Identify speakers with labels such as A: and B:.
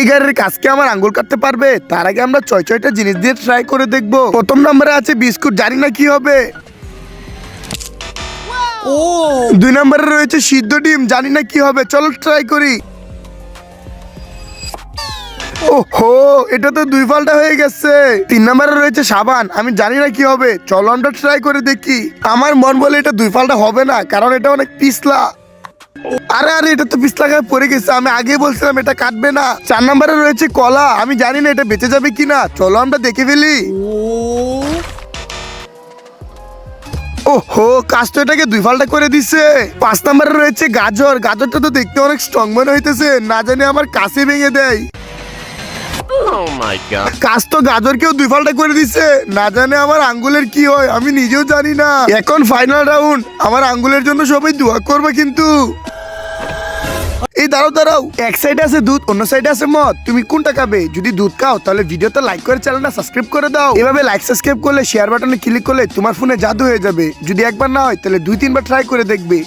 A: এই গাড়ির কাজকে আমার আঙ্গুল কাটতে পারবে? তার আগে আমরা ছয়টা জিনিস দিয়ে ট্রাই করে দেখবো। প্রথম নম্বরে আছে বিস্কুট, জানি না কি হবে।
B: ও
A: 2 নম্বরে রয়েছে সিদ্ধ ডিম, জানি না কি হবে, চলো ট্রাই করি। ওহো, এটা তো 2 ফাল্টা হয়ে গেছে। 3 নম্বরে রয়েছে সাবান, আমি জানি না কি হবে, চলো আমরা ট্রাই করে দেখি। আমার মন বলে এটা 2 ফাল্টা হবে না, কারণ এটা অনেক পিছলা। আরে আরে, এটা তো পিছলা গায়ে পড়ে গেছে, আমি আগে বলছিলাম এটা কাটবে না। 4 নম্বরে রয়েছে কলা, আমি জানি না এটা বেঁচে যাবে কিনা, চলো আমরা দেখে ফেলি। ওহো, কাজ তো এটাকে 2 ফাল্টা করে দিছে। 5 নম্বরে রয়েছে গাজর, গাজরটা তো দেখতে অনেক স্ট্রং মনে হইতেছে, না জানি আমার কাছে ভেঙে দেয়।
C: Oh my god.
A: কাজ তো গাজরকেও 2 ফাল্টা করে দিছে, না জানে আমার আঙ্গুলের কি হয়, আমি নিজেও জানি না। এখন ফাইনাল রাউন্ড, আমার আঙ্গুলের জন্য সবাই দোয়া করবে কিন্তু। এই দাঁড়াও দাঁড়াও, এক সাইডে আছে দুধ, অন্য সাইডে আছে মদ, তুমি কোনটা খাবে? যদি দুধ খাও তাহলে ভিডিওতে লাইক করে চ্যানেলটা সাবস্ক্রাইব করে দাও। এভাবে লাইক সাবস্ক্রাইব করলে, শেয়ার বাটনে ক্লিক করলে তোমার ফোনে জাদু হয়ে যাবে। যদি একবার না হয় তাহলে 2-3 বার ট্রাই করে দেখবে।